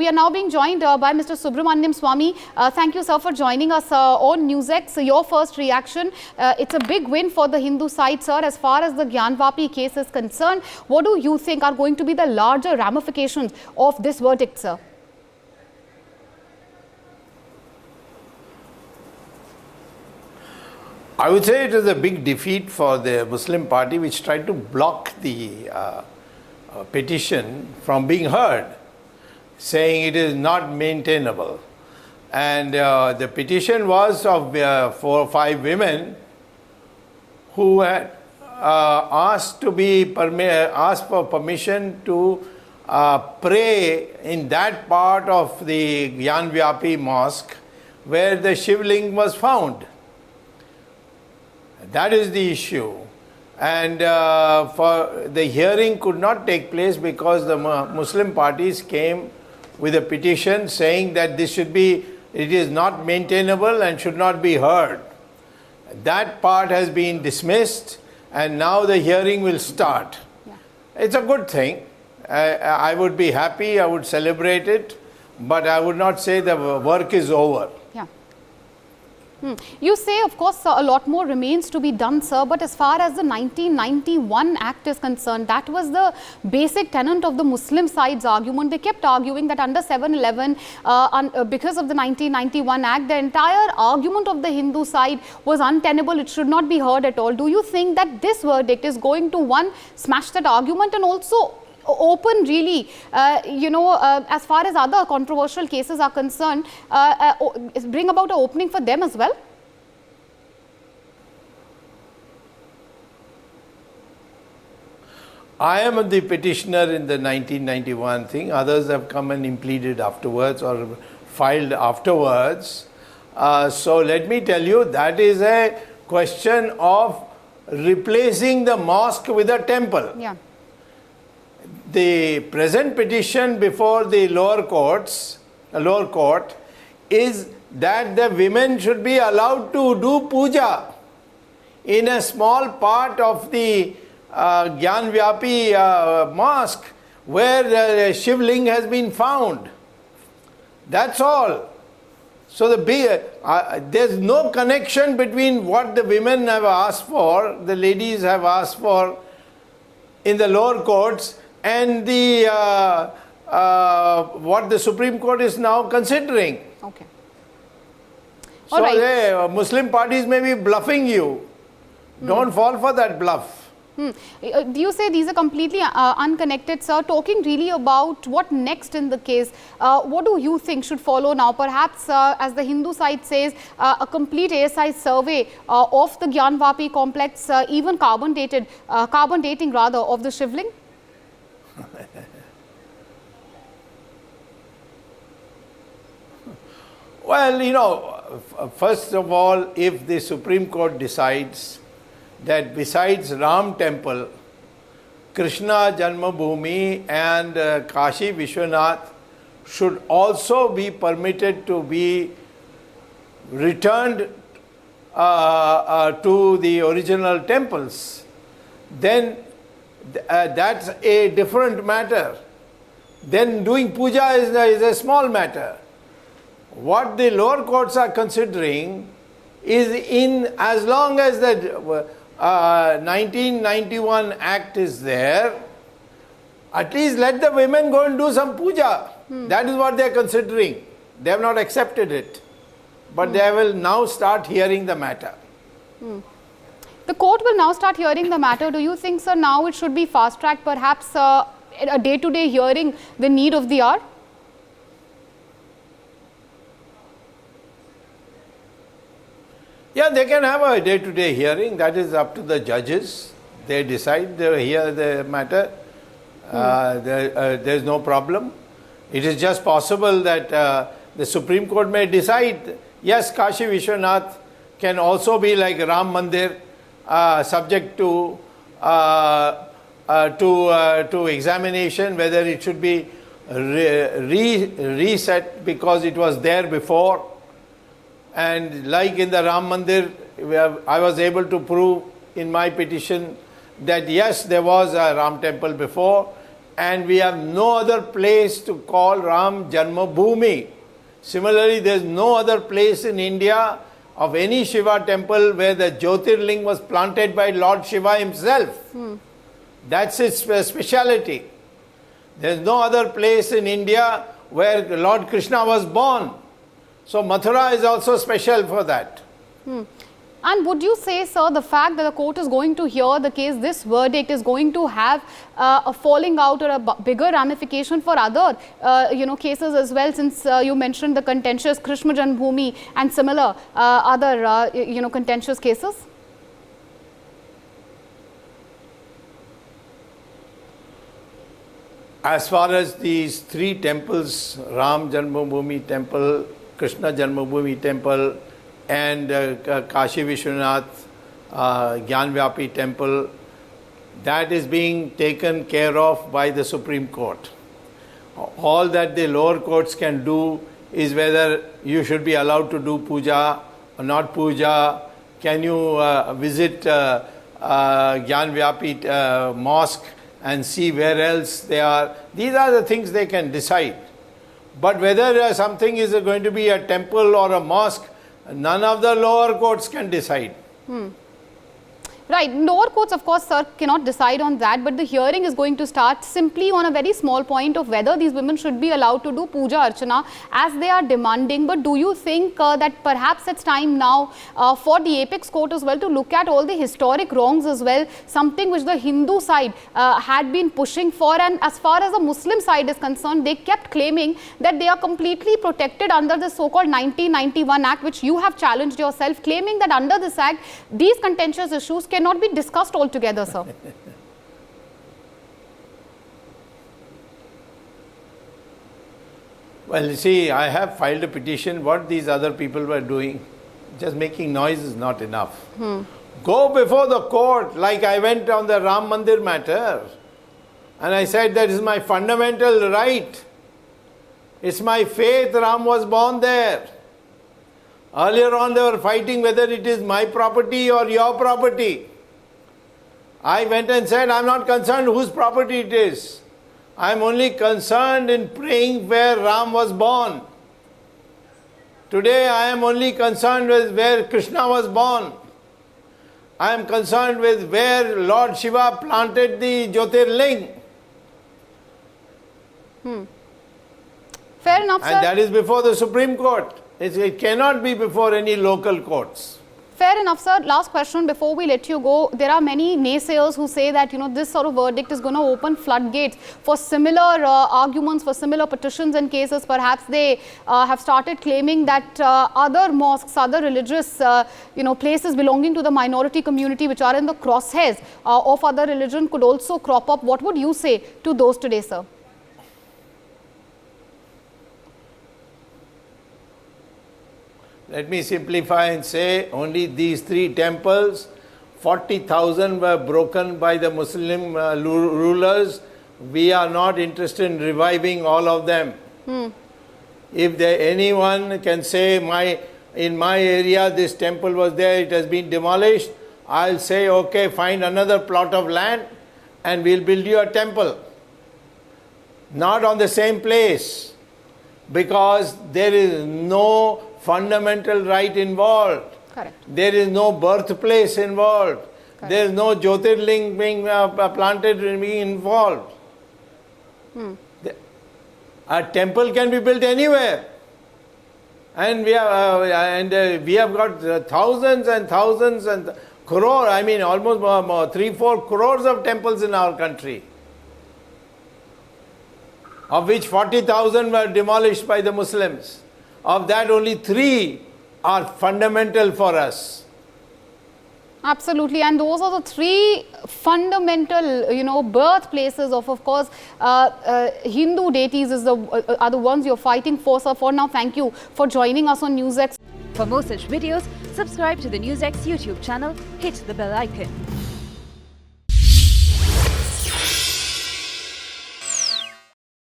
we are now being joined by Mr. Subramaniam Swamy. Thank you, sir, for joining us on NewsX. Your first reaction, it's a big win for the Hindu side, sir, as far as the Gyanvapi case is concerned. What do you think are going to be the larger ramifications of this verdict, sir? I would say it is a big defeat for the Muslim party, which tried to block the petition from being heard, saying it is not maintainable. And the petition was of 4 or 5 women who had asked for permission to pray in that part of the Gyanvapi mosque where the Shivling was found. That is the issue. And for the hearing could not take place because the Muslim parties came with a petition saying that it is not maintainable and should not be heard. That part has been dismissed and now the hearing will start. Yeah. It's a good thing. I would be happy, I would celebrate it, but I would not say the work is over. Yeah. You say, of course, a lot more remains to be done, sir, but as far as the 1991 Act is concerned, that was the basic tenet of the Muslim side's argument. They kept arguing that under 711, because of the 1991 Act, the entire argument of the Hindu side was untenable. It should not be heard at all. Do you think that this verdict is going to, one, smash that argument and also open really, as far as other controversial cases are concerned, bring about an opening for them as well? I am the petitioner in the 1991 thing. Others have come and pleaded afterwards or filed afterwards. So let me tell you, that is a question of replacing the mosque with a temple. Yeah. The present petition before the lower court is that the women should be allowed to do puja in a small part of the Gyanvapi mosque where the Shivling has been found. That's all. So there's no connection between what the women have asked for, the ladies have asked for in the lower courts, and what the Supreme Court is now considering. Okay. So the Muslim parties may be bluffing you. Don't fall for that bluff. Do you say these are completely unconnected, sir? Talking really about what next in the case, what do you think should follow now? Perhaps, as the Hindu side says, a complete ASI survey of the Gyanvapi complex, even carbon dating rather, of the Shivling? Well, first of all, if the Supreme Court decides that besides Ram Temple, Krishna Janmabhoomi and Kashi Vishwanath should also be permitted to be returned to the original temples, then that's a different matter. Then doing puja is a small matter. What the lower courts are considering is, as long as the 1991 Act is there, at least let the women go and do some puja. That is what they are considering. They have not accepted it. But they will now start hearing the matter. The court will now start hearing the matter. Do you think, sir, now it should be fast-tracked, perhaps a day-to-day hearing, the need of the hour? Yeah, they can have a day-to-day hearing. That is up to the judges. They decide, they hear the matter. There is no problem. It is just possible that the Supreme Court may decide, yes, Kashi Vishwanath can also be like Ram Mandir, subject to examination, whether it should be reset because it was there before. And like in the Ram Mandir, I was able to prove in my petition that yes, there was a Ram temple before. and we have no other place to call Ram Janmabhoomi. Similarly, there is no other place in India of any Shiva temple where the Jyotirling was planted by Lord Shiva himself. That's its speciality. There is no other place in India where Lord Krishna was born. So Mathura is also special for that. And would you say, sir, the fact that the court is going to hear the case, this verdict is going to have a falling out or a bigger ramification for other, cases as well, since you mentioned the contentious Krishna Janmabhoomi and similar other, contentious cases? As far as these three temples, Ram Janmabhoomi temple, Krishna Janmabhoomi temple, and Kashi Vishwanath Gyanvapi temple, that is being taken care of by the Supreme Court. All that the lower courts can do is whether you should be allowed to do puja or not puja. Can you visit Gyanvapi mosque and see where else they are? These are the things they can decide. But whether something is going to be a temple or a mosque, none of the lower courts can decide. Right. Lower courts, of course, sir, cannot decide on that, but the hearing is going to start simply on a very small point of whether these women should be allowed to do puja archana as they are demanding. But do you think that perhaps it's time now for the apex court as well to look at all the historic wrongs as well, something which the Hindu side had been pushing for, and as far as the Muslim side is concerned, they kept claiming that they are completely protected under the so-called 1991 Act, which you have challenged yourself, claiming that under this Act, these contentious issues cannot be discussed altogether, sir. Well, you see, I have filed a petition. What these other people were doing, just making noise is not enough. Go before the court, like I went on the Ram Mandir matter. And I said that is my fundamental right. It's my faith Ram was born there. Earlier on they were fighting whether it is my property or your property. I went and said, I'm not concerned whose property it is. I'm only concerned in praying where Ram was born. Today I am only concerned with where Krishna was born. I am concerned with where Lord Shiva planted the Jyotirling. Fair enough, sir. And that is before the Supreme Court. It cannot be before any local courts. Fair enough, sir. Last question before we let you go. There are many naysayers who say that, this sort of verdict is going to open floodgates for similar arguments, for similar petitions and cases. Perhaps they have started claiming that other mosques, other religious, places belonging to the minority community which are in the crosshairs of other religion could also crop up. What would you say to those today, sir? Let me simplify and say only these three temples, 40,000 were broken by the Muslim rulers. We are not interested in reviving all of them. If anyone can say in my area this temple was there, it has been demolished, I'll say okay, find another plot of land and we'll build you a temple. Not on the same place, because there is no fundamental right involved. Correct. There is no birthplace involved. Correct. There is no Jyotirling being planted being involved. A temple can be built anywhere. And we have got thousands and thousands and crore, almost 3-4 crores of temples in our country, of which 40,000 were demolished by the Muslims. Of that, only 3 are fundamental for us. Absolutely, and those are the 3 fundamental, birthplaces of course, Hindu deities are the ones you're fighting for. So for now, thank you for joining us on NewsX. For more such videos, subscribe to the NewsX YouTube channel, hit the bell icon.